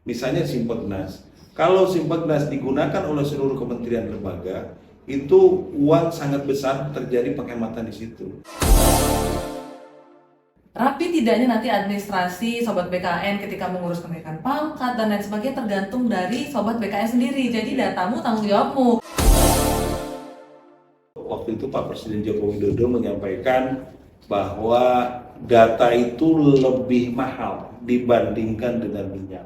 Misalnya Simpeknas. Kalau Simpeknas digunakan oleh seluruh kementerian lembaga, itu uang sangat besar terjadi penghematan di situ. Rapi tidaknya nanti administrasi Sobat BKN ketika mengurus kenaikan pangkat dan lain sebagainya tergantung dari Sobat BKN sendiri. Jadi datamu tanggung jawabmu. Waktu itu Pak Presiden Joko Widodo menyampaikan bahwa data itu lebih mahal dibandingkan dengan minyak.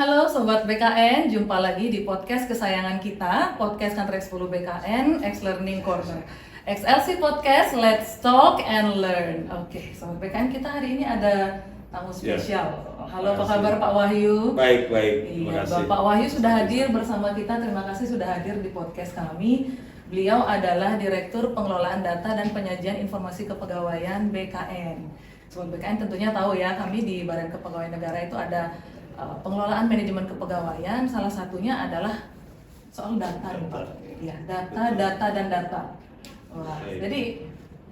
Halo Sobat BKN, jumpa lagi di podcast kesayangan kita, podcast Kantrek 10 BKN, X Learning Corner. XLC Podcast, Let's Talk and Learn. Oke, Sobat BKN, kita hari ini ada tamu spesial. Halo, apa kabar Pak Wahyu? Baik, Iya, terima kasih. Bapak Wahyu sudah hadir bersama kita, terima kasih sudah hadir di podcast kami. Beliau adalah Direktur Pengelolaan Data dan Penyajian Informasi Kepegawaian BKN. Sobat BKN tentunya tahu ya, kami di Badan Kepegawaian Negara itu ada pengelolaan manajemen kepegawaian, salah satunya adalah soal data, Pak. Ya, data. Wah, jadi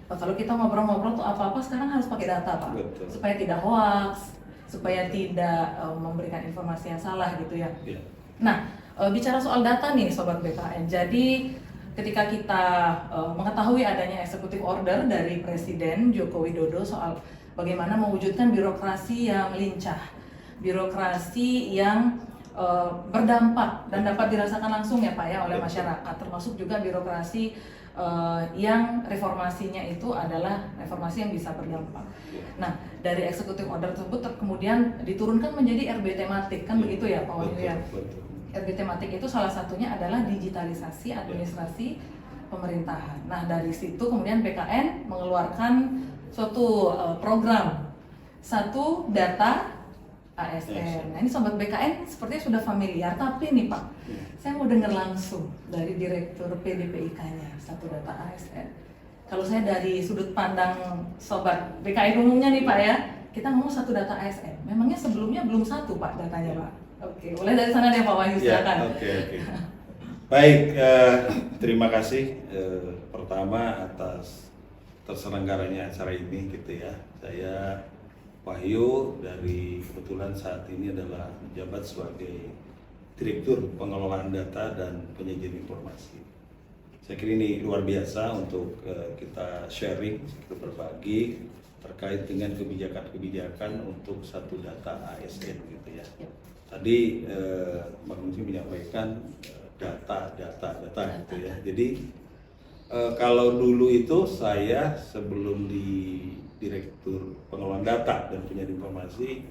kalau kita ngobrol-ngobrol tuh apa-apa sekarang harus pakai data, Pak. Betul. Supaya tidak hoax, supaya tidak memberikan informasi yang salah gitu ya. Ya. Nah, bicara soal data nih Sobat BKN. Jadi ketika kita mengetahui adanya eksekutif order dari Presiden Joko Widodo soal bagaimana mewujudkan birokrasi yang lincah, birokrasi yang berdampak dan dapat dirasakan langsung ya Pak ya oleh masyarakat, termasuk juga birokrasi yang reformasinya itu adalah reformasi yang bisa berdampak. Nah, dari eksekutif order tersebut kemudian diturunkan menjadi RB tematik, kan begitu ya Pak Wahyu ya? RB tematik itu salah satunya adalah digitalisasi administrasi pemerintahan. Nah, dari situ kemudian BKN mengeluarkan suatu program, satu data ASN. Nah, ini Sobat BKN sepertinya sudah familiar, tapi nih Pak, saya mau dengar langsung dari Direktur PDPIK-nya, satu data ASN. Kalau saya dari sudut pandang Sobat BKN umumnya nih Pak ya, kita ngomong satu data ASN. Memangnya sebelumnya belum satu Pak datanya Pak? Oke, boleh dari sana deh Pak Wahyu, silakan. Oke. Baik, terima kasih pertama atas terselenggaranya acara ini gitu ya. Saya Wahyu dari kebetulan saat ini adalah menjabat sebagai Direktur Pengelolaan Data dan Penyajian Informasi. Saya kira ini luar biasa untuk kita sharing, kita berbagi terkait dengan kebijakan-kebijakan untuk satu data ASN gitu ya. Tadi Mbak Menteri menyampaikan data gitu ya. Jadi kalau dulu itu saya sebelum di Direktur Pengelolaan Data dan Penyajian Informasi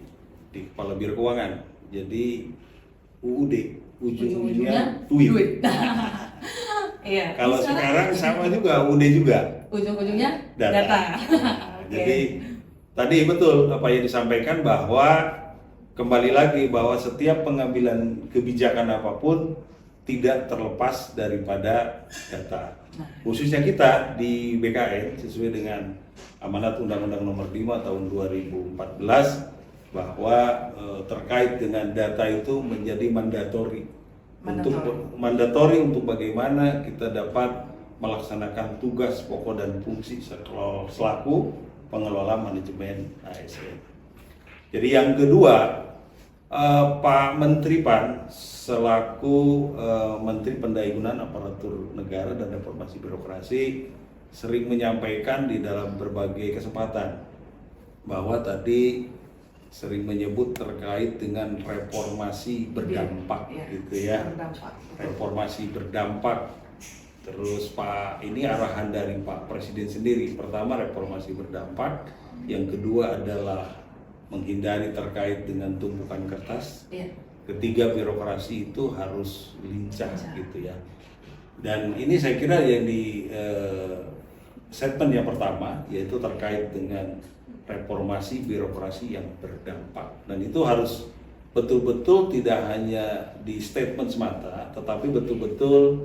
di Kepala Biro Keuangan. Jadi UUD, ujung-ujungnya duit. Iya. Kalau sekarang sama juga, UUD juga. Ujung-ujungnya Data. Okay. Jadi tadi betul apa yang disampaikan bahwa kembali lagi bahwa setiap pengambilan kebijakan apapun tidak terlepas daripada data. Khususnya kita di BKN sesuai dengan amanat Undang-Undang Nomor 5 Tahun 2014 bahwa terkait dengan data itu menjadi mandatori untuk bagaimana kita dapat melaksanakan tugas pokok dan fungsi selaku pengelola manajemen ASN. Jadi yang kedua, Pak Menteri PAN selaku Menteri Pendayaan Aparatur Negara dan Reformasi Birokrasi sering menyampaikan di dalam berbagai kesempatan bahwa tadi sering menyebut terkait dengan reformasi berdampak gitu ya. Reformasi berdampak. Terus Pak, ini arahan dari Pak Presiden sendiri. Pertama reformasi berdampak, yang kedua adalah menghindari terkait dengan tumpukan kertas. Ketiga, birokrasi itu harus lincah gitu ya. Dan ini saya kira yang di statement yang pertama yaitu terkait dengan reformasi birokrasi yang berdampak. Dan itu harus betul-betul tidak hanya di statement semata, tetapi betul-betul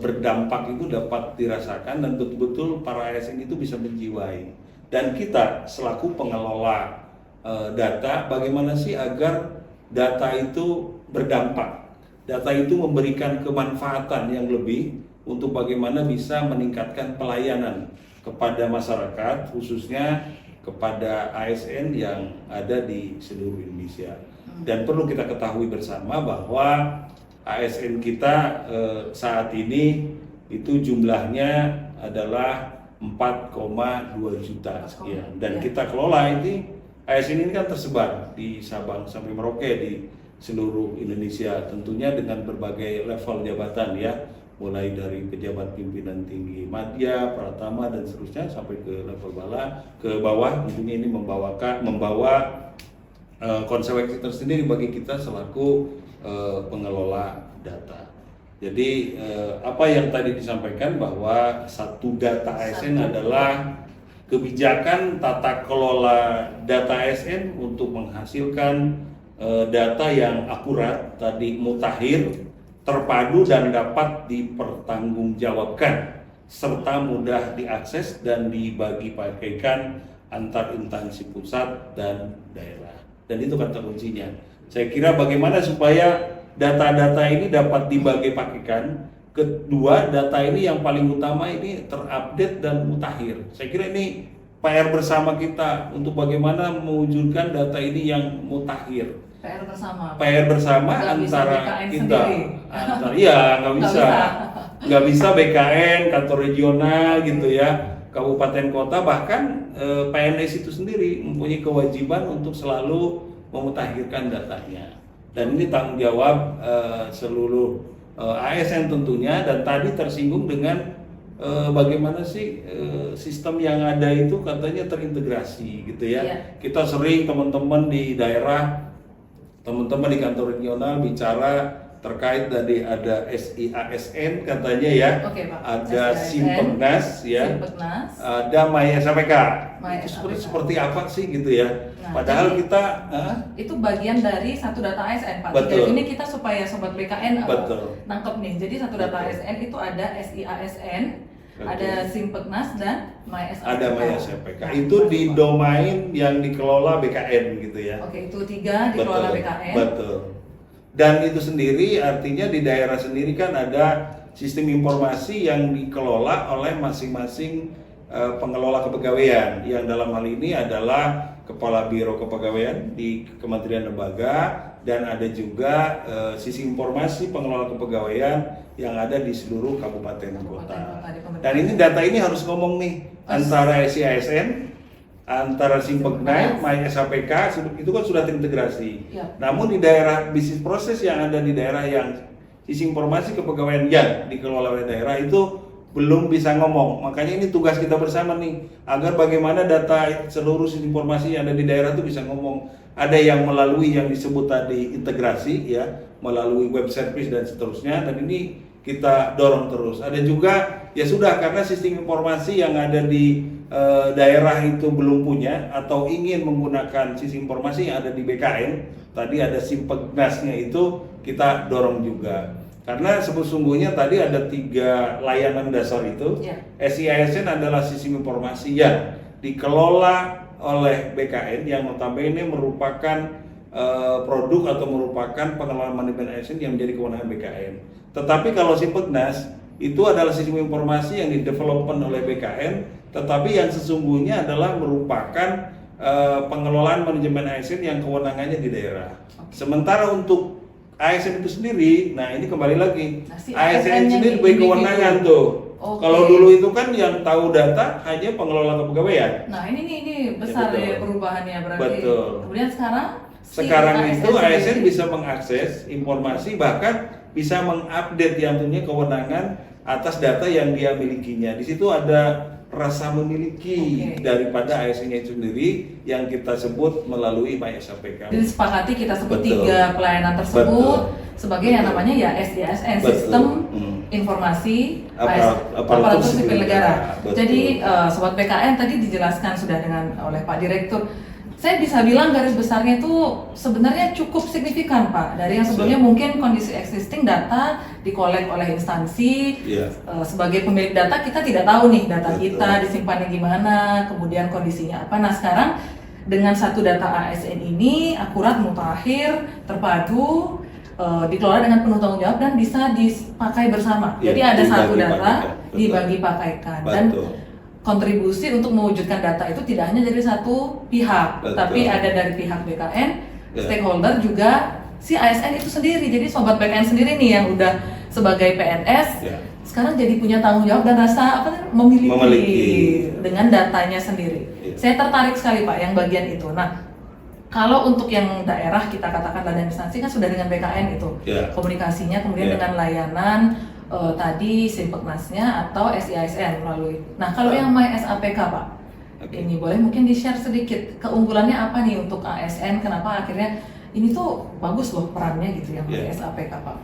berdampak itu dapat dirasakan dan betul-betul para ASN itu bisa menjiwai Dan kita selaku pengelola data, bagaimana sih agar data itu berdampak, data itu memberikan kemanfaatan yang lebih untuk bagaimana bisa meningkatkan pelayanan kepada masyarakat, khususnya kepada ASN yang ada di seluruh Indonesia. Dan perlu kita ketahui bersama bahwa ASN kita saat ini itu jumlahnya adalah 4,2 juta sekian. Dan kita kelola ini, ASN ini kan tersebar di Sabang sampai Merauke di seluruh Indonesia, tentunya dengan berbagai level jabatan ya, mulai dari pejabat pimpinan tinggi madya, pratama dan seterusnya sampai ke level ke bawah. Tentunya ini membawa konsekuensi tersendiri bagi kita selaku pengelola data. Jadi apa yang tadi disampaikan bahwa satu data ASN adalah kebijakan tata kelola data ASN untuk menghasilkan data yang akurat, tadi mutakhir, terpadu dan dapat dipertanggungjawabkan serta mudah diakses dan dibagi-bagikan antar instansi pusat dan daerah. Dan itu kata kuncinya. Saya kira bagaimana supaya data-data ini dapat dibagi-bagikan. Kedua, data ini yang paling utama ini terupdate dan mutakhir. Saya kira ini PR bersama kita untuk bagaimana mewujudkan data ini yang mutakhir. PR bersama. PR bersama antara kita. Nggak bisa BKN, kantor regional gitu ya, kabupaten kota, bahkan PNS itu sendiri mempunyai kewajiban untuk selalu memutakhirkan datanya. Dan ini tanggung jawab seluruh ASN tentunya. Dan tadi tersinggung dengan bagaimana sih sistem yang ada itu katanya terintegrasi gitu ya. Iya. Kita sering teman-teman di daerah, teman-teman di kantor regional bicara terkait dari ada SIASN katanya ya. Oke, Pak. Ada Simpegnas ya. Simpegnas. Ada MySAPK. Itu seperti apa sih gitu ya. Nah, padahal kita itu bagian dari satu data ASN, Pak. Betul. Ini kita supaya sobat BKN nangkep nih. Jadi satu data ASN itu ada SIASN, ada Simpegnas dan MySAPK. Ada MySAPK. Itu di domain yang dikelola BKN gitu ya. Oke, itu 3 dikelola BKN. Betul. Dan itu sendiri artinya di daerah sendiri kan ada sistem informasi yang dikelola oleh masing-masing pengelola kepegawaian, yang dalam hal ini adalah Kepala Biro Kepegawaian di Kementerian Lembaga, dan ada juga sisi informasi pengelola kepegawaian yang ada di seluruh kabupaten kota. Dan ini data ini harus ngomong nih antara SIASN, antara Simpegnas, MySAPK itu kan sudah terintegrasi. Ya. Namun di daerah bisnis proses yang ada di daerah yang sisi informasi kepegawaian yang dikelola oleh daerah itu belum bisa ngomong. Makanya ini tugas kita bersama nih, agar bagaimana data seluruh sisi informasi yang ada di daerah itu bisa ngomong. Ada yang melalui yang disebut tadi integrasi ya, melalui web service dan seterusnya, dan ini kita dorong terus. Ada juga ya sudah, karena sistem informasi yang ada di daerah itu belum punya atau ingin menggunakan sistem informasi yang ada di BKN, tadi ada Simpegnasnya itu kita dorong juga. Karena sesungguhnya tadi ada 3 layanan dasar itu. SIASN adalah sistem informasi yang dikelola oleh BKN yang notabene merupakan produk atau merupakan pengelolaan manajemen ASN yang menjadi kewenangan BKN. Tetapi kalau Simpegnas itu adalah sistem informasi yang didevelopkan oleh BKN, tetapi yang sesungguhnya adalah merupakan pengelolaan manajemen ASN yang kewenangannya di daerah. Sementara untuk ASN itu sendiri, nah ini kembali lagi, ASN sendiri diberi kewenangan tuh. Kalau dulu itu kan yang tahu data hanya pengelola kepegawaian. Nah ini besar ya perubahannya berarti. Betul. Kemudian sekarang itu ASN bisa mengakses informasi, bahkan bisa mengupdate yang punya kewenangan atas data yang dia milikinya. Di situ ada rasa memiliki daripada ASN-nya itu sendiri yang kita sebut melalui MySAPK. Jadi sepakati kita sebut 3 pelayanan tersebut sebagai yang namanya ya SIASN, sistem informasi aparatur sipil sipil negara. negara. Jadi Sobat BKN tadi dijelaskan sudah oleh Pak Direktur. Saya bisa bilang garis besarnya itu sebenarnya cukup signifikan Pak. Dari yang sebelumnya mungkin kondisi existing data dikolek oleh instansi, sebagai pemilik data kita tidak tahu nih data kita disimpannya gimana, kemudian kondisinya apa. Nah sekarang dengan satu data ASN ini akurat, mutakhir, terpadu, dikelola dengan penuh tanggung jawab dan bisa dipakai bersama. Jadi ada satu data dibagi pakaikan dan kontribusi untuk mewujudkan data itu tidak hanya dari satu pihak, tapi ada dari pihak BKN, stakeholder juga si ASN itu sendiri. Jadi Sobat BKN sendiri nih yang udah sebagai PNS sekarang jadi punya tanggung jawab dan rasa memiliki dengan datanya sendiri. Saya tertarik sekali Pak yang bagian itu. Nah, kalau untuk yang daerah kita katakan dan instansi kan sudah dengan BKN itu komunikasinya, kemudian dengan layanan tadi Simpeknasnya atau SIASN melalui. Nah kalau yang My SAPK Pak, ini boleh mungkin di-share sedikit keunggulannya apa nih untuk ASN, kenapa akhirnya ini tuh bagus loh perannya gitu yang My SAPK Pak.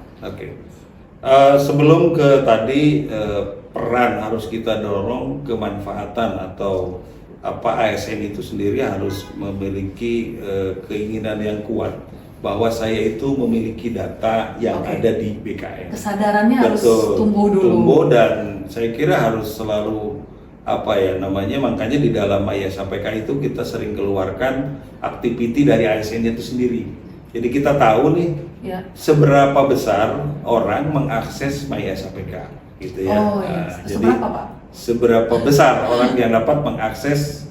Sebelum ke tadi peran harus kita dorong kemanfaatan atau apa ASN itu sendiri harus memiliki keinginan yang kuat bahwa saya itu memiliki data yang ada di BKN. Kesadarannya harus tumbuh dulu. Dan saya kira harus selalu makanya di dalam SAPK itu kita sering keluarkan aktiviti dari ASN itu sendiri. Jadi kita tahu nih seberapa besar orang mengakses SAPK gitu ya. Jadi seberapa Pak? Seberapa besar orang yang dapat mengakses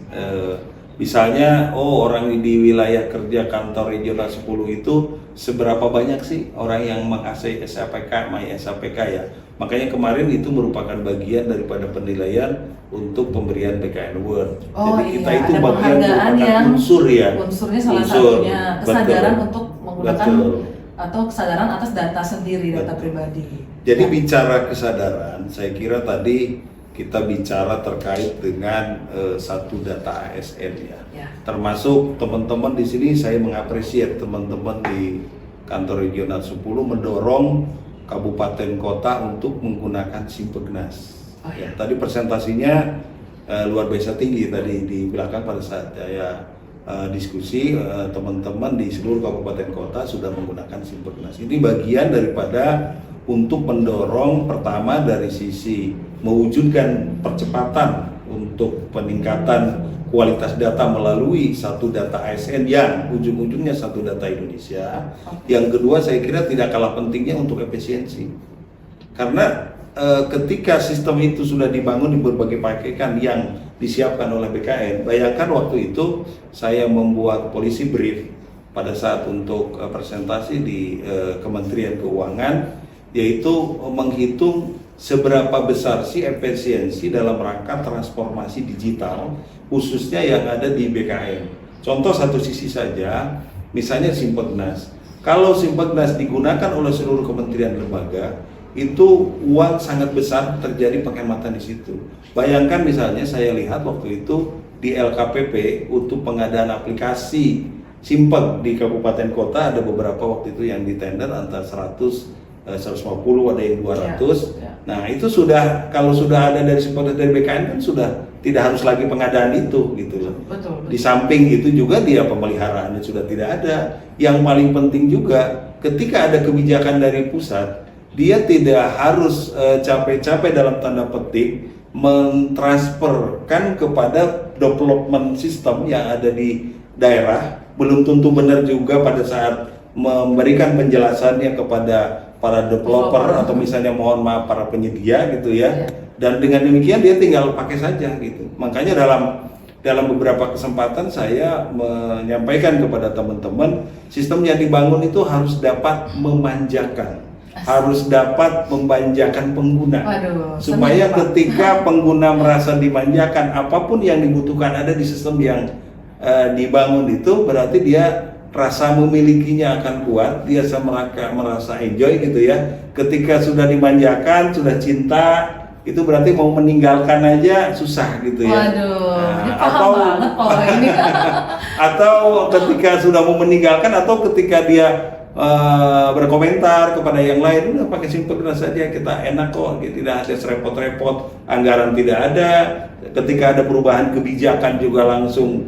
misalnya, orang di wilayah kerja kantor regional 10 itu seberapa banyak sih orang yang mengakses SAPK, SAPK ya. Makanya kemarin itu merupakan bagian daripada penilaian untuk pemberian BKN Award. Jadi kita itu bagian merupakan unsurnya salah satunya kesadaran untuk menggunakan atau kesadaran atas data sendiri, data pribadi. Jadi bicara kesadaran, saya kira tadi kita bicara terkait dengan satu data ASN ya. Termasuk teman-teman di sini saya mengapresiasi teman-teman di kantor regional 10 mendorong kabupaten kota untuk menggunakan Simpeknas. Tadi presentasinya luar biasa tinggi tadi di belakang pada saat saya diskusi teman-teman di seluruh kabupaten kota sudah menggunakan Simpeknas. Ini bagian daripada untuk mendorong pertama dari sisi mewujudkan percepatan untuk peningkatan kualitas data melalui satu data ASN yang ujung-ujungnya satu data Indonesia. Yang kedua saya kira tidak kalah pentingnya untuk efisiensi. Karena ketika sistem itu sudah dibangun di berbagai pakaian yang disiapkan oleh BKN, bayangkan waktu itu saya membuat polisi brief pada saat untuk presentasi di Kementerian Keuangan, yaitu menghitung seberapa besar sih efisiensi dalam rangka transformasi digital khususnya yang ada di BKN. Contoh satu sisi saja, misalnya Simpeknas. Kalau Simpeknas digunakan oleh seluruh kementerian lembaga, itu uang sangat besar terjadi penghematan di situ. Bayangkan misalnya saya lihat waktu itu di LKPP untuk pengadaan aplikasi Simpek di kabupaten kota ada beberapa waktu itu yang ditender antara 100 150, ada yang 200. Nah itu sudah, kalau sudah ada dari BKN kan sudah tidak harus lagi pengadaan itu gitu loh. Betul. Di samping itu juga dia pemeliharaannya sudah tidak ada. Yang paling penting juga ketika ada kebijakan dari pusat, dia tidak harus capek-capek dalam tanda petik mentransferkan kepada development system yang ada di daerah. Belum tentu benar juga pada saat memberikan penjelasannya kepada para developer atau misalnya mohon maaf para penyedia gitu ya. Dan dengan demikian dia tinggal pakai saja gitu. Makanya dalam beberapa kesempatan saya menyampaikan kepada teman-teman, sistem yang dibangun itu harus dapat memanjakan, harus dapat memanjakan pengguna. Supaya ketika pengguna merasa dimanjakan, apapun yang dibutuhkan ada di sistem yang dibangun itu, berarti dia rasa memilikinya akan kuat, dia merasa enjoy gitu ya. Ketika sudah dimanjakan, sudah cinta, itu berarti mau meninggalkan aja susah gitu ya. Banget kalau ini. Atau ketika sudah mau meninggalkan, atau ketika dia berkomentar kepada yang lain, udah pakai Simpeknas saja, kita enak kok, tidak ada repot-repot, anggaran tidak ada, ketika ada perubahan kebijakan juga langsung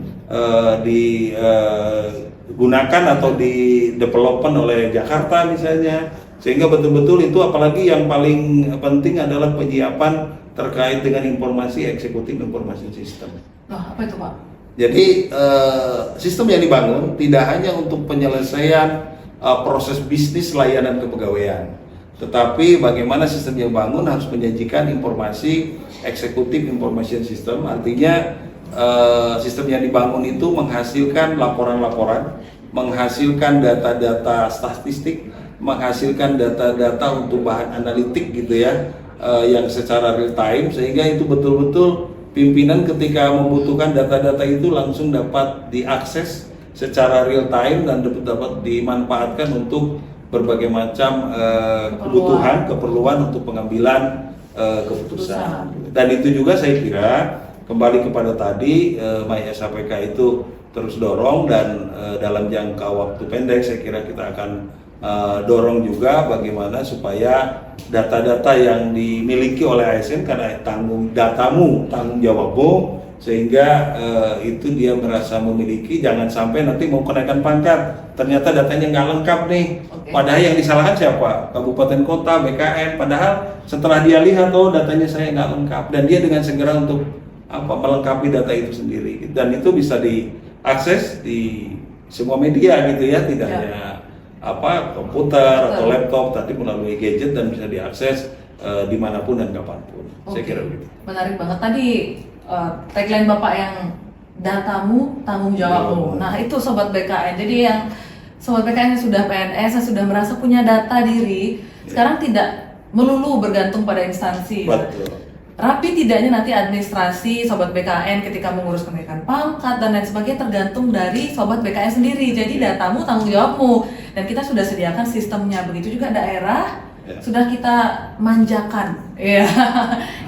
digunakan atau di development oleh Jakarta misalnya, sehingga betul-betul itu, apalagi yang paling penting adalah penyiapan terkait dengan informasi eksekutif information system. Nah, apa itu Pak? Jadi sistem yang dibangun tidak hanya untuk penyelesaian proses bisnis layanan kepegawaian, tetapi bagaimana sistem yang bangun harus menyajikan informasi eksekutif information system, artinya sistem yang dibangun itu menghasilkan laporan-laporan, menghasilkan data-data statistik, menghasilkan data-data untuk bahan analitik gitu ya, yang secara real time, sehingga itu betul-betul pimpinan ketika membutuhkan data-data itu langsung dapat diakses secara real time dan dapat dimanfaatkan untuk berbagai macam keperluan untuk pengambilan keputusan. Dan itu juga saya kira kembali kepada tadi MySAPK itu terus dorong, dan dalam jangka waktu pendek saya kira kita akan dorong juga bagaimana supaya data-data yang dimiliki oleh ASN, karena tanggung jawabmu, sehingga itu dia merasa memiliki, jangan sampai nanti mau kenaikan pangkat ternyata datanya nggak lengkap nih. Padahal yang disalahkan siapa? Kabupaten kota, BKN, padahal setelah dia lihat, oh datanya saya nggak lengkap, dan dia dengan segera untuk melengkapi data itu sendiri, dan itu bisa diakses di semua media gitu ya, tidak hanya komputer atau laptop, tapi melalui gadget dan bisa diakses dimanapun dan kapanpun. Saya kira begitu. Menarik banget tadi tagline Bapak yang datamu tanggung jawabmu. Nah itu Sobat BKN. Jadi yang Sobat BKN yang sudah PNS, yang sudah merasa punya data diri, sekarang tidak melulu bergantung pada instansi. Betul. Rapi tidaknya nanti administrasi Sobat BKN ketika mengurus kenaikan pangkat dan lain sebagainya tergantung dari Sobat BKN sendiri. Jadi datamu tanggung jawabmu, dan kita sudah sediakan sistemnya. Begitu juga daerah sudah kita manjakan. Ya.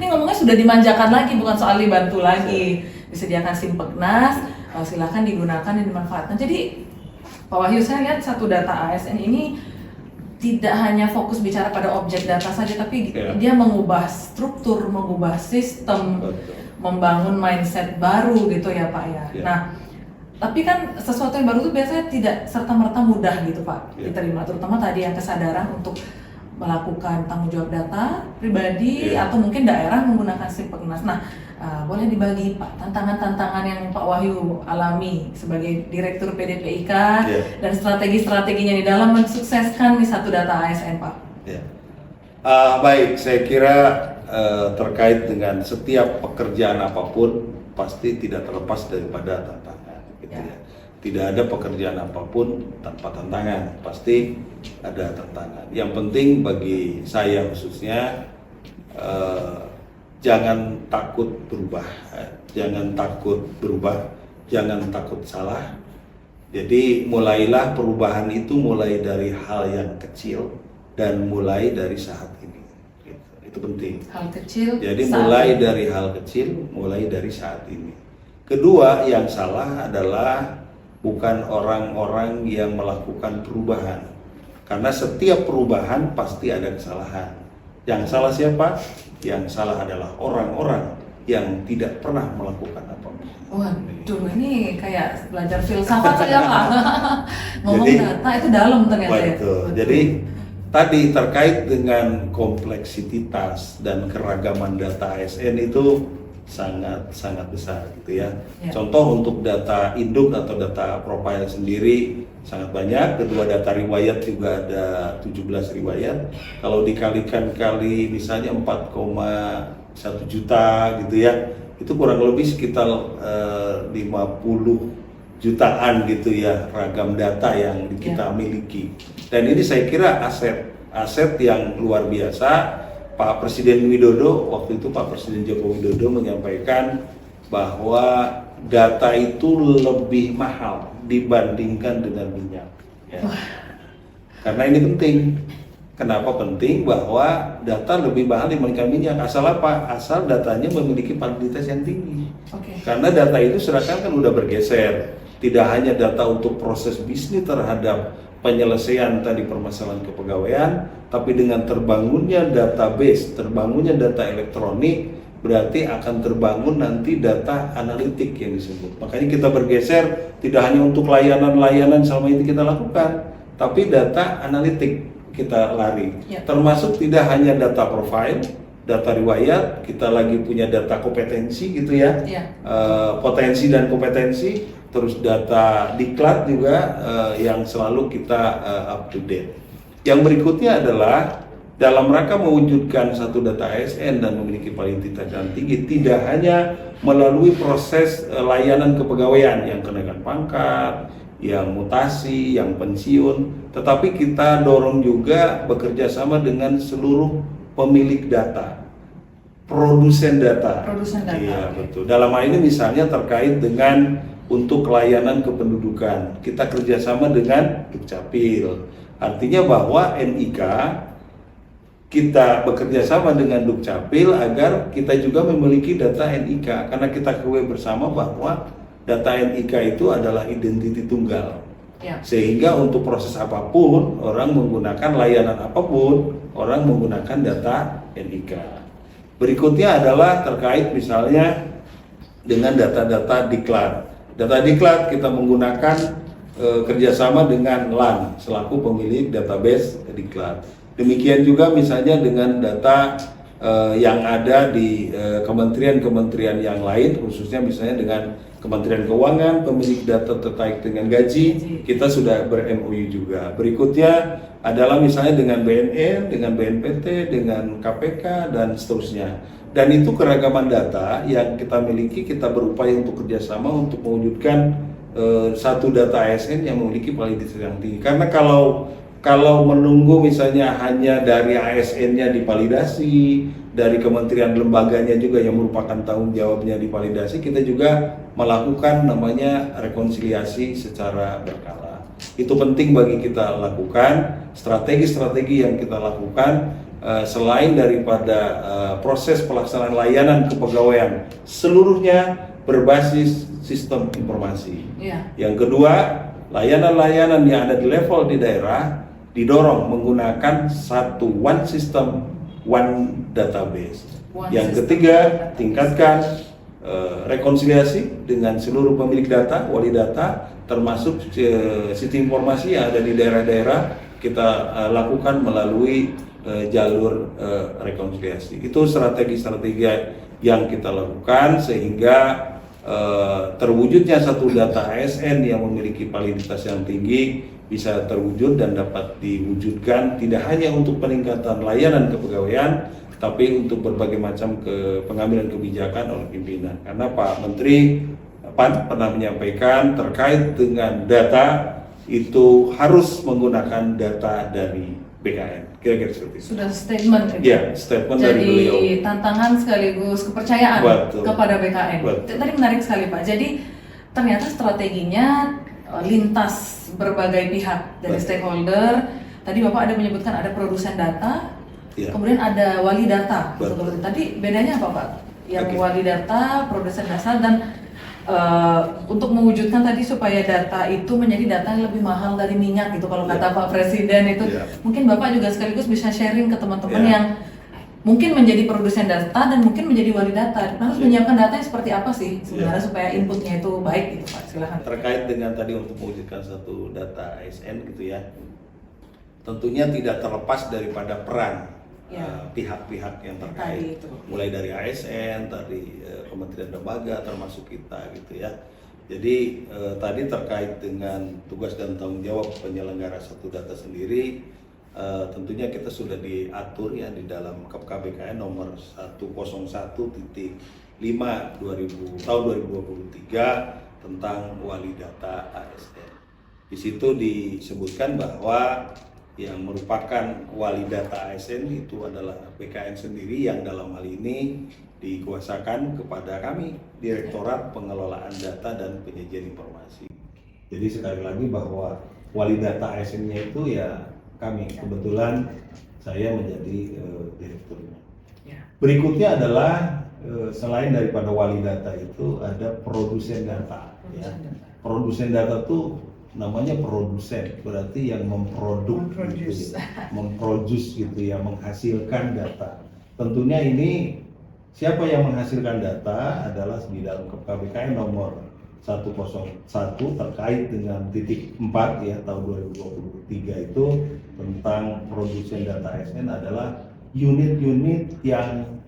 Ini ngomongnya sudah dimanjakan lagi, bukan soal dibantu lagi. Disediakan Simpeknas, silakan digunakan dan dimanfaatkan. Jadi Pak Wahyu, saya lihat satu data ASN ini tidak hanya fokus bicara pada objek data saja, tapi dia mengubah struktur, mengubah sistem, membangun mindset baru gitu ya Pak ya. Nah, tapi kan sesuatu yang baru itu biasanya tidak serta-merta mudah gitu Pak diterima, terutama tadi yang kesadaran untuk melakukan tanggung jawab data pribadi atau mungkin daerah menggunakan Simpeknas. Nah, boleh dibagi Pak tantangan-tantangan yang Pak Wahyu alami sebagai Direktur PDPIK dan strategi-strateginya di dalam mensukseskan satu data ASN Pak. Baik, saya kira terkait dengan setiap pekerjaan apapun pasti tidak terlepas daripada tantangan gitu ya. Tidak ada pekerjaan apapun tanpa tantangan, pasti ada tantangan. Yang penting bagi saya khususnya, jangan takut berubah, jangan takut salah. Jadi mulailah perubahan itu mulai dari hal yang kecil dan mulai dari saat ini. Itu penting. Hal kecil. Jadi mulai dari hal kecil, mulai dari saat ini. Kedua, yang salah adalah bukan orang-orang yang melakukan perubahan, karena setiap perubahan pasti ada kesalahan. Yang salah siapa? Yang salah adalah orang-orang yang tidak pernah melakukan apa-apa. Waduh, ini kayak belajar filsafat saja Pak. Ngomong data itu dalam ternyata. Betul. Jadi tadi terkait dengan kompleksitas dan keragaman data ASN itu sangat besar gitu ya. Contoh untuk data induk atau data profile sendiri sangat banyak. Kedua, data riwayat juga ada 17 riwayat. Kalau dikalikan kali misalnya 4,1 juta gitu ya, itu kurang lebih sekitar 50 jutaan gitu ya ragam data yang kita miliki. Dan ini saya kira aset yang luar biasa. Pak Presiden Widodo, waktu itu Pak Presiden Joko Widodo menyampaikan bahwa data itu lebih mahal dibandingkan dengan minyak. Ya. Karena ini penting. Kenapa penting? Bahwa data lebih mahal dibandingkan minyak. Asal apa? Asal datanya memiliki validitas yang tinggi. Karena data itu sekarang kan udah bergeser. Tidak hanya data untuk proses bisnis terhadap penyelesaian tadi permasalahan kepegawaian, tapi dengan terbangunnya database, terbangunnya data elektronik, berarti akan terbangun nanti data analitik yang disebut. Makanya kita bergeser tidak hanya untuk layanan-layanan selama ini kita lakukan, tapi data analitik kita lari. Ya. Termasuk tidak hanya data profile, data riwayat, kita lagi punya data kompetensi gitu ya, Ya. Potensi dan kompetensi, terus data diklat juga yang selalu kita up to date. Yang berikutnya adalah dalam rangka mewujudkan satu data ASN dan memiliki validitas yang tinggi, tidak hanya melalui proses layanan kepegawaian yang kenaikan pangkat, yang mutasi, yang pensiun, tetapi kita dorong juga bekerja sama dengan seluruh pemilik data, produsen data. Produsen data. Iya, betul. Dalam hal ini misalnya terkait dengan untuk layanan kependudukan, kita kerjasama dengan Dukcapil. Artinya bahwa NIK kita bekerja sama dengan Dukcapil agar kita juga memiliki data NIK, karena kita ketahui bersama bahwa data NIK itu adalah identiti tunggal. Ya. Sehingga untuk proses apapun, orang menggunakan layanan apapun, orang menggunakan data NIK. Berikutnya adalah terkait misalnya dengan data-data diklat. Data diklat kita menggunakan kerjasama dengan LAN selaku pemilik database diklat. Demikian juga misalnya dengan data yang ada di kementerian-kementerian yang lain, khususnya misalnya dengan Kementerian Keuangan, pemilik data terkait dengan gaji, kita sudah ber-MOU juga. Berikutnya adalah misalnya dengan BNN, dengan BNPT, dengan KPK, dan seterusnya. Dan itu keragaman data yang kita miliki, kita berupaya untuk kerjasama untuk mewujudkan satu data ASN yang memiliki validitas yang tinggi. Karena kalau menunggu misalnya hanya dari ASN-nya divalidasi, dari kementerian lembaganya juga yang merupakan tanggung jawabnya divalidasi, kita juga melakukan namanya rekonsiliasi secara berkala. Itu penting bagi kita lakukan, strategi-strategi yang kita lakukan selain daripada proses pelaksanaan layanan kepegawaian seluruhnya berbasis sistem informasi. Ya. Yang kedua, layanan-layanan yang ada di level di daerah didorong menggunakan satu one system, one database. Yang ketiga, tingkatkan rekonsiliasi dengan seluruh pemilik data, wali data, termasuk sistem informasi yang ada di daerah-daerah kita lakukan melalui jalur rekonsiliasi. Itu strategi-strategi yang kita lakukan sehingga terwujudnya satu data ASN yang memiliki validitas yang tinggi bisa terwujud dan dapat diwujudkan tidak hanya untuk peningkatan layanan kepegawaian, tapi untuk berbagai macam pengambilan kebijakan oleh pimpinan. Karena Pak Menteri pernah menyampaikan terkait dengan data itu harus menggunakan data dari BKN. Kira-kira seperti itu. Sudah statement gitu. Ya, statement dari beliau. Jadi tantangan sekaligus kepercayaan Betul. kepada BKN. Betul. Tadi menarik sekali Pak. Jadi ternyata strateginya lintas berbagai pihak dari Betul. stakeholder. Tadi Bapak ada menyebutkan ada produsen data, Ya. kemudian ada wali data. Betul. Tadi bedanya apa Pak? Yang Oke. wali data, produsen data, dan untuk mewujudkan tadi supaya data itu menjadi data yang lebih mahal dari minyak gitu kalau kata Pak Presiden itu. Ya. Mungkin Bapak juga sekaligus bisa sharing ke teman-teman Ya. yang mungkin menjadi produsen data dan mungkin menjadi wali data. Harus menyiapkan data yang seperti apa sih sebenarnya supaya inputnya itu baik gitu Pak. Silakan. Terkait dengan tadi untuk mewujudkan satu data ASN gitu ya, tentunya tidak terlepas daripada peran Ya. pihak-pihak yang Tadi terkait, itu. mulai dari ASN, dari kementerian lembaga termasuk kita gitu ya. Jadi tadi terkait dengan tugas dan tanggung jawab penyelenggara satu data sendiri, tentunya kita sudah diatur ya di dalam KPKN nomor 101.5 tahun 2023 tentang wali data ASN. Di situ disebutkan bahwa yang merupakan wali data ASN itu adalah BKN sendiri yang dalam hal ini dikuasakan kepada kami Direktorat Pengelolaan Data dan Penyajian Informasi. Jadi sekali lagi bahwa wali data ASN-nya itu ya kami, kebetulan saya menjadi direkturnya. Ya. Berikutnya adalah selain daripada wali data itu ada produsen data. Ya. Produsen data itu namanya produsen, berarti yang Memproduce. memproduce gitu ya, menghasilkan data. Tentunya ini siapa yang menghasilkan data adalah di dalam KBKN nomor 101 terkait dengan titik 4 ya tahun 2023 itu tentang produsen data ASN adalah unit-unit yang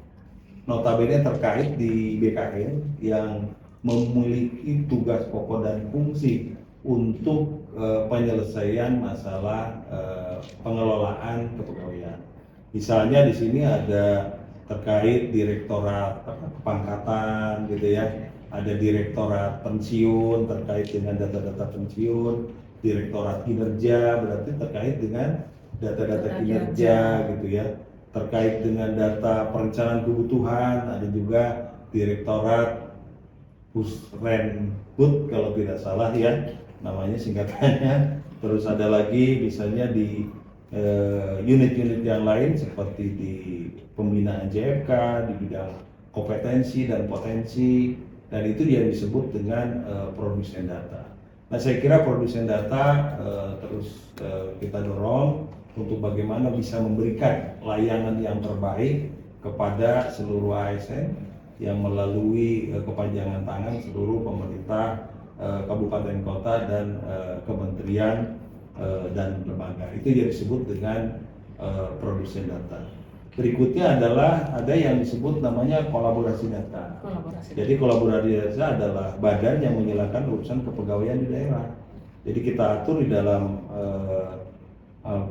notabene terkait di BKN yang memiliki tugas pokok dan fungsi untuk penyelesaian masalah pengelolaan kepegawaian. Misalnya di sini ada terkait direktorat kepangkatan gitu ya, ada direktorat pensiun terkait dengan data-data pensiun, direktorat kinerja berarti terkait dengan data-data kinerja gitu ya, terkait dengan data perencanaan kebutuhan, ada juga direktorat Pusrenbud kalau tidak salah ya namanya singkatannya. Terus ada lagi misalnya di unit-unit yang lain seperti di pembinaan JFK di bidang kompetensi dan potensi, dan itu yang disebut dengan produsen data. Nah saya kira produsen data terus kita dorong untuk bagaimana bisa memberikan layanan yang terbaik kepada seluruh ASN yang melalui kepanjangan tangan seluruh pemerintah kabupaten kota dan kementerian dan lembaga. Itu yang disebut dengan produsen data. Berikutnya adalah ada yang disebut namanya kolaborasi data. Jadi kolaborasi data adalah badan yang menyelesaikan urusan kepegawaian di daerah. Jadi kita atur di dalam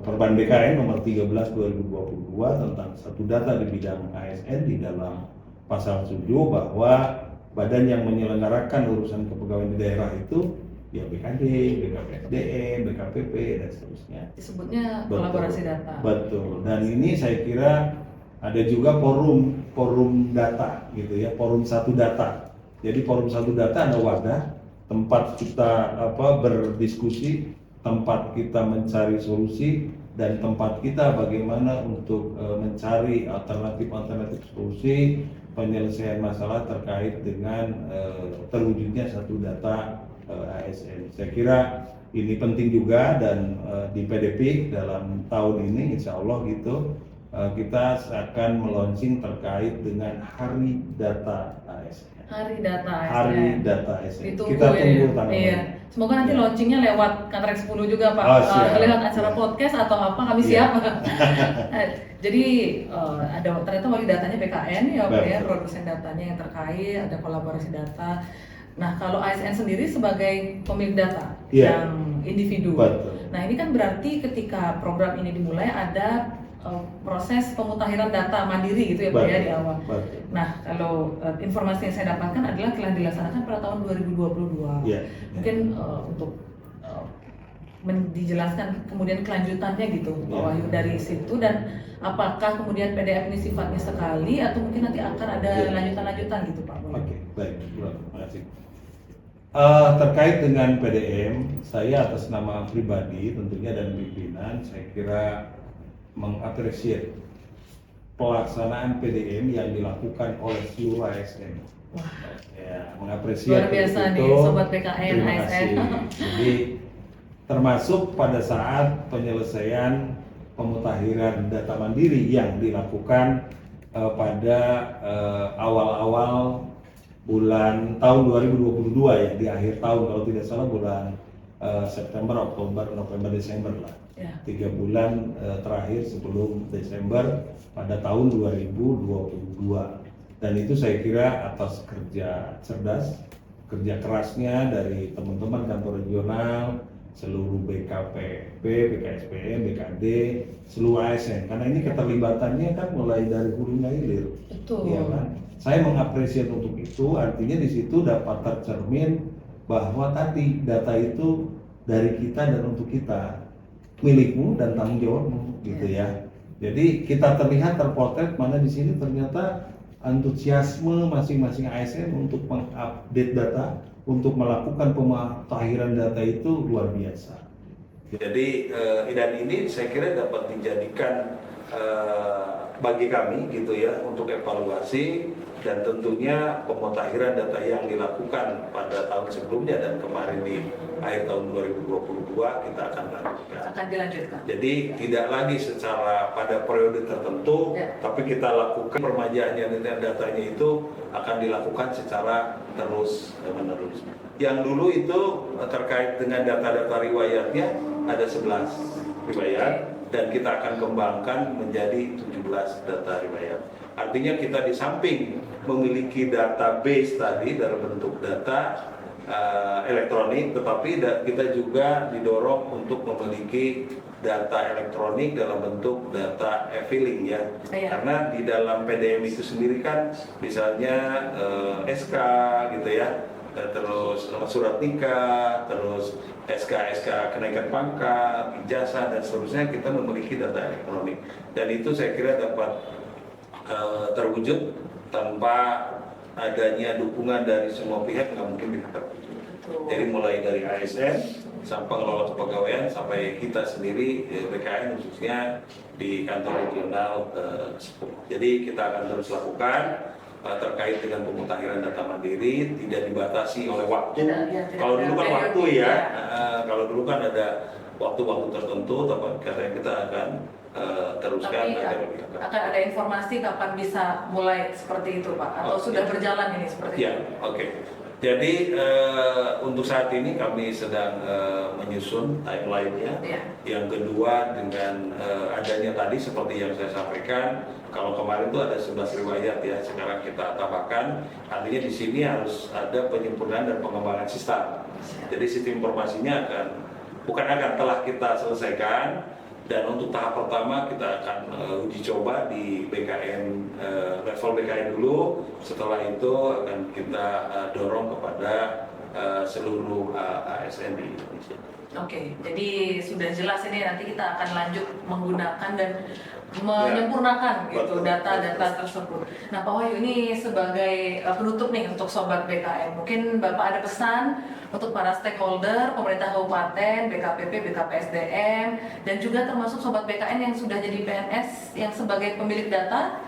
Perban BKN nomor 13 2022 tentang satu data di bidang ASN di dalam pasal 7 bahwa badan yang menyelenggarakan urusan kepegawaian di daerah itu ya BKD, BKPSDM, BKPP dan seterusnya. Disebutnya kolaborasi data. Betul. Dan ini saya kira ada juga forum data gitu ya, forum satu data. Jadi forum satu data ada wadah tempat kita berdiskusi, tempat kita mencari solusi, dan tempat kita bagaimana untuk mencari alternatif solusi penyelesaian masalah terkait dengan terwujudnya satu data ASN. Saya kira ini penting juga, dan di PDP dalam tahun ini insya Allah gitu kita akan meluncing terkait dengan Hari Data ASN. Hari Data ASN. Hari Data ASN. Ditunggu, Kita tunggu tanggal. Iya. Semoga nanti launchingnya lewat Kantrek 10 juga Pak. Lewat acara podcast atau apa kami siap. Jadi ada ternyata wali datanya BKN ya Pak ya, produsen datanya yang terkait, ada kolaborasi data. Nah kalau ASN sendiri sebagai pemilik data yang individu. Betul. Nah ini kan berarti ketika program ini dimulai ada proses pemutahiran data mandiri gitu ya Pak ya di awal. Betul. Nah kalau informasi yang saya dapatkan adalah telah dilaksanakan pada tahun 2022. Mungkin untuk dijelaskan kemudian kelanjutannya gitu Pak Wahyu dari situ, dan apakah kemudian PDF ini sifatnya sekali atau mungkin nanti akan ada lanjutan-lanjutan gitu Pak. Oke, baik, terima kasih. Terkait dengan PDM, saya atas nama pribadi tentunya dan pimpinan saya kira mengapresiasi pelaksanaan PDM yang dilakukan oleh seluruh ASN. Ya, mengapresiasi luar biasa itu, nih Sobat BKN ASN. Jadi termasuk pada saat penyelesaian pemutakhiran data mandiri yang dilakukan pada awal-awal bulan tahun 2022 ya, di akhir tahun kalau tidak salah bulan September, Oktober, November, Desember lah. 3 bulan terakhir sebelum Desember pada tahun 2022. Dan itu saya kira atas kerja cerdas, kerja kerasnya dari teman-teman kantor regional, seluruh BKPP, BKSPM, BKD, seluruh ASN. Karena ini keterlibatannya kan mulai dari hulu hilir. Betul. Ya kan? Saya mengapresiasi untuk itu, artinya di situ dapat tercermin bahwa tadi data itu dari kita dan untuk kita, milikmu dan tanggung jawabmu gitu ya. Jadi kita terlihat terpotret mana di sini ternyata antusiasme masing-masing ASN untuk mengupdate data, untuk melakukan pemutakhiran data itu luar biasa. Jadi dan ini saya kira dapat dijadikan bagi kami gitu ya untuk evaluasi dan tentunya pemutahiran data yang dilakukan pada tahun sebelumnya dan kemarin di akhir tahun 2022 kita akan lanjutkan. Akan dilanjutkan. Jadi tidak lagi secara pada periode tertentu, Ya. tapi kita lakukan permajaan datanya itu akan dilakukan secara terus menerus. Yang dulu itu terkait dengan data-data riwayatnya ada 11 riwayat dan kita akan kembangkan menjadi 17 data riwayat. Artinya kita di samping memiliki database tadi dalam bentuk data elektronik, tetapi kita juga didorong untuk memiliki data elektronik dalam bentuk data e-filing ya. Karena di dalam PDM itu sendiri kan misalnya SK gitu ya, terus surat nikah, terus SK kenaikan pangkat, ijazah dan seterusnya, kita memiliki data elektronik dan itu saya kira dapat terwujud tanpa adanya dukungan dari semua pihak, nggak mungkin bisa terwujud. Jadi mulai dari ASN sampai pengelola kepegawaian sampai kita sendiri BKN khususnya di kantor regional tersebut. Jadi kita akan terus lakukan terkait dengan pemutahiran data mandiri, tidak dibatasi oleh waktu. Kalau dulu kan waktu ya, kalau dulu kan ada waktu-waktu tertentu, tapi katanya kita akan teruskan. Tapi akan ada informasi kapan bisa mulai seperti itu Pak? Atau sudah berjalan ini seperti itu? Ya, oke. Jadi untuk saat ini kami sedang menyusun timeline-nya. Yang kedua dengan adanya tadi seperti yang saya sampaikan, kalau kemarin itu ada 11 riwayat ya, sekarang kita tambahkan. Artinya di sini harus ada penyempurnaan dan pengembangan sistem. Jadi sistem informasinya telah kita selesaikan. Dan untuk tahap pertama kita akan uji coba di BKN, level BKN dulu. Setelah itu akan kita dorong kepada seluruh ASN di Indonesia. Oke, jadi sudah jelas ini nanti kita akan lanjut menggunakan dan menyempurnakan gitu data-data tersebut. Nah Pak Wahyu, ini sebagai penutup nih untuk Sobat BKN, mungkin Bapak ada pesan untuk para stakeholder, pemerintah kabupaten, BKPP, BKPSDM, dan juga termasuk Sobat BKN yang sudah jadi PNS yang sebagai pemilik data,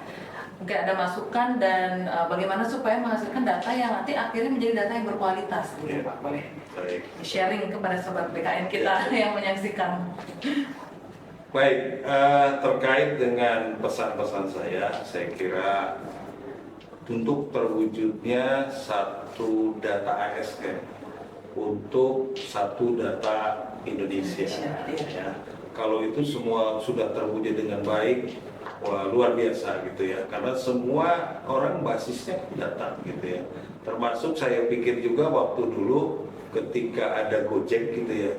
mungkin ada masukan dan bagaimana supaya menghasilkan data yang nanti akhirnya menjadi data yang berkualitas gitu Pak, boleh sharing kepada Sobat BKN kita yang menyaksikan. Baik, terkait dengan pesan-pesan saya kira untuk terwujudnya satu data ASN untuk satu data Indonesia. Ya. Kalau itu semua sudah terwujud dengan baik, wah, luar biasa gitu ya. Karena semua orang basisnya data gitu ya. Termasuk saya pikir juga waktu dulu ketika ada Gojek gitu ya.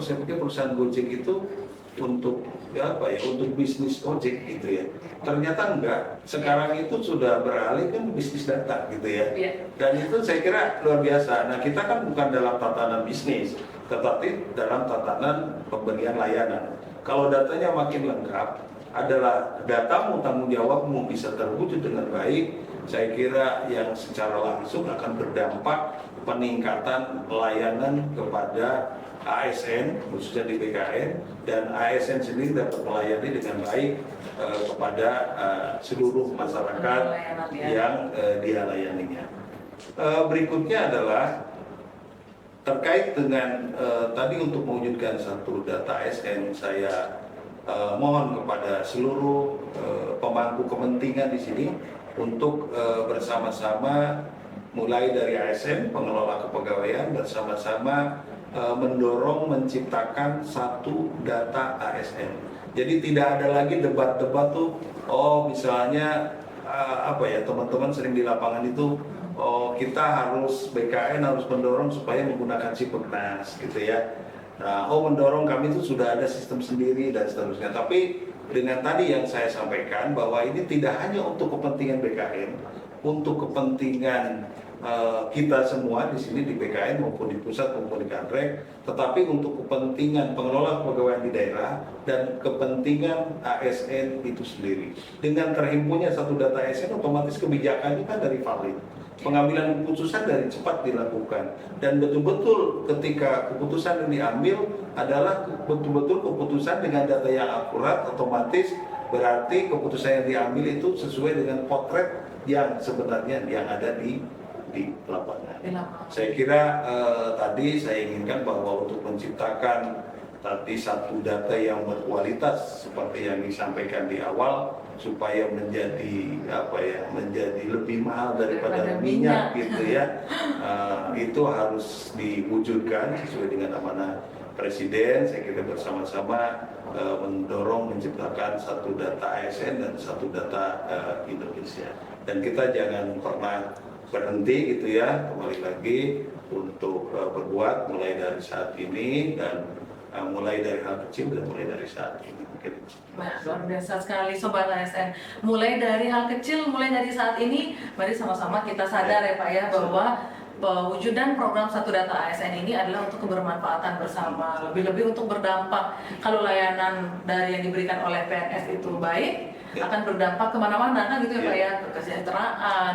Saya pikir perusahaan Gojek itu untuk untuk bisnis ojek gitu ya. Ternyata enggak. Sekarang itu sudah beralih kan bisnis data gitu ya. Dan itu saya kira luar biasa. Nah, kita kan bukan dalam tatanan bisnis, tetapi dalam tatanan pemberian layanan. Kalau datanya makin lengkap, adalah datamu, tanggung jawabmu bisa terwujud dengan baik, saya kira yang secara langsung akan berdampak peningkatan layanan kepada ASN khususnya di BKN, dan ASN sendiri dapat melayani dengan baik kepada seluruh masyarakat yang dia layaninya. Berikutnya adalah terkait dengan tadi untuk mewujudkan satu data ASN, saya mohon kepada seluruh pemangku kepentingan di sini untuk bersama-sama mulai dari ASN, pengelola kepegawaian, bersama-sama mendorong menciptakan satu data ASN. Jadi tidak ada lagi debat-debat tuh, misalnya teman-teman sering di lapangan itu, kita harus BKN harus mendorong supaya menggunakan Sipeknas gitu ya. Nah, mendorong kami itu sudah ada sistem sendiri dan seterusnya. Tapi dengan tadi yang saya sampaikan bahwa ini tidak hanya untuk kepentingan BKN, untuk kepentingan kita semua di sini di BKN maupun di pusat maupun di Kanrek, tetapi untuk kepentingan pengelola kepegawaian di daerah dan kepentingan ASN itu sendiri. Dengan terhimpunnya satu data ASN, otomatis kebijakannya kan dari valid. Pengambilan keputusan dari cepat dilakukan, dan betul-betul ketika keputusan yang diambil adalah betul-betul keputusan dengan data yang akurat, otomatis berarti keputusan yang diambil itu sesuai dengan potret yang sebenarnya yang ada di lapangan. Di lapangan. Saya kira tadi saya inginkan bahwa untuk menciptakan tadi satu data yang berkualitas seperti yang disampaikan di awal supaya menjadi menjadi lebih mahal daripada minyak gitu ya. Itu harus diwujudkan sesuai dengan amanah Presiden. Saya kira bersama-sama mendorong menciptakan satu data ASN dan satu data Indonesia. Dan kita jangan pernah berhenti gitu ya, kembali lagi untuk berbuat mulai dari saat ini dan mulai dari hal kecil dan mulai dari saat ini. Nah, luar biasa sekali Sobat ASN. Mulai dari hal kecil, mulai dari saat ini, mari sama-sama kita sadar ya Pak ya bahwa pewujudan program Satu Data ASN ini adalah untuk kebermanfaatan bersama, lebih-lebih untuk berdampak. Kalau layanan dari yang diberikan oleh PNS itu baik, akan berdampak kemana-mana kan gitu ya Pak ya, ke kesejahteraan,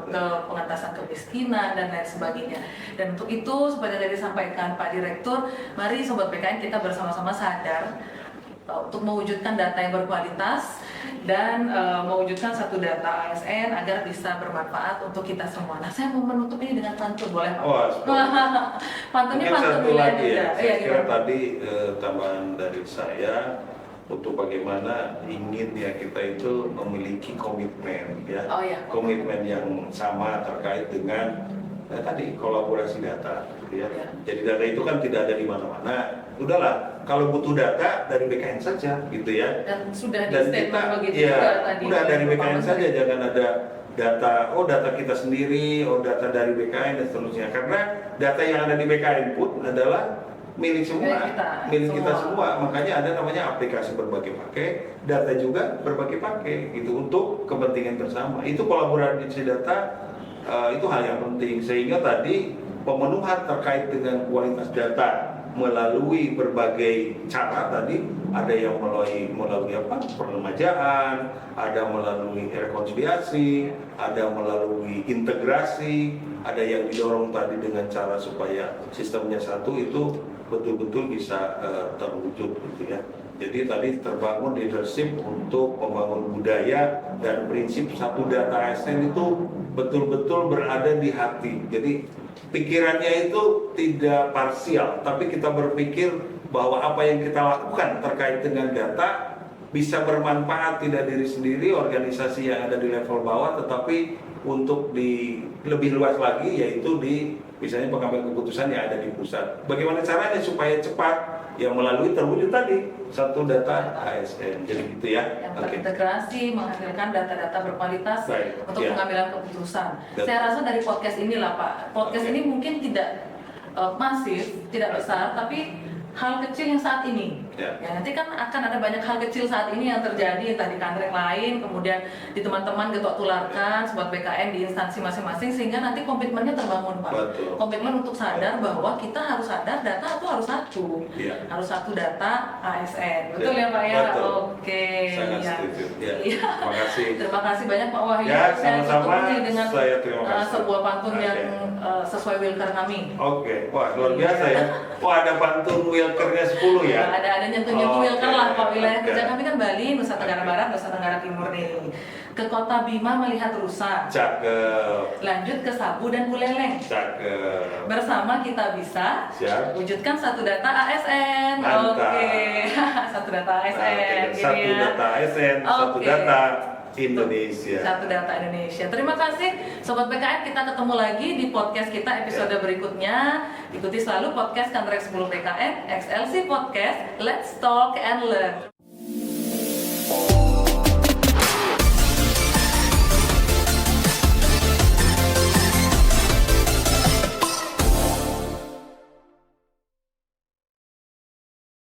ke pengentasan kemiskinan dan lain sebagainya. Dan untuk itu seperti yang tadi disampaikan Pak Direktur, mari Sobat BKN kita bersama-sama sadar untuk mewujudkan data yang berkualitas dan mewujudkan satu data ASN agar bisa bermanfaat untuk kita semua. Nah, saya mau menutup ini dengan pantun, boleh Pak? Pantunnya mungkin pantun satu lagi ya, saya kira gitu. tadi tambahan dari saya untuk bagaimana ingin ya kita itu memiliki komitmen ya, komitmen yang sama terkait dengan tadi kolaborasi data gitu ya. Jadi data itu kan tidak ada di mana-mana. Udahlah, kalau butuh data dari BKN saja gitu ya. Dan sudah di dan statement kita, begitu ya, juga tadi. udah dari BKN saja, jangan ada data, data kita sendiri, data dari BKN dan seterusnya. Karena data yang ada di BKN pun adalah milik semua, milik kita semua. Makanya ada namanya aplikasi berbagi pakai, data juga berbagi pakai, itu untuk kepentingan bersama. Itu kolaborasi data, itu hal yang penting. Sehingga tadi pemenuhan terkait dengan kualitas data melalui berbagai cara tadi, ada yang melalui perlemajaan, ada melalui rekonsiliasi, ada melalui integrasi, ada yang didorong tadi dengan cara supaya sistemnya satu, itu betul-betul bisa terwujud gitu ya. Jadi tadi terbangun leadership untuk membangun budaya dan prinsip satu data ASN itu betul-betul berada di hati. Jadi pikirannya itu tidak parsial, tapi kita berpikir bahwa apa yang kita lakukan terkait dengan data bisa bermanfaat tidak diri sendiri, organisasi yang ada di level bawah, tetapi untuk di lebih luas lagi, yaitu di misalnya pengambil keputusan yang ada di pusat. Bagaimana caranya supaya cepat? Yang melalui terwujud tadi satu data ASN. Jadi gitu ya. Yang terintegrasi, menghasilkan data-data berkualitas untuk pengambilan keputusan. Saya rasa dari podcast inilah Pak. Podcast ini mungkin tidak masif, tidak besar, tapi hal kecil yang saat ini. Ya, nanti kan akan ada banyak hal kecil saat ini yang terjadi, entah di kantor yang lain, kemudian di teman-teman getok tularkan, Sobat BKN di instansi masing-masing, sehingga nanti komitmennya terbangun Pak. Betul. Komitmen untuk sadar bahwa kita harus sadar data itu harus satu, harus satu data ASN. Betul ya Pak ya? Betul. Oke. Sangat setuju. Terima kasih. Terima kasih banyak Pak Wahyu. Ya, Saya sama-sama. dengan Saya terima kasih. sebuah pantun yang sesuai wilker kami. Oke, wah luar biasa ya. Wah ada pantun wilkernya 10 ya. Ada nyentuh-nyentuh wilker lah Pak. Wilayah kerja kami kan Bali, Nusa Tenggara Barat, Nusa Tenggara Timur nih. Ke Kota Bima melihat rusa. Cakep. Lanjut ke Sabu dan Buleleng. Cakep. Bersama kita bisa wujudkan satu data ASN. Mantap. Oke. Satu data ASN. Satu data ASN, satu data Indonesia. Satu data Indonesia. Terima kasih Sobat BKN, kita ketemu lagi di podcast kita episode berikutnya. Ikuti selalu podcast Kantor 10 BKN, XLC Podcast. Let's talk and learn.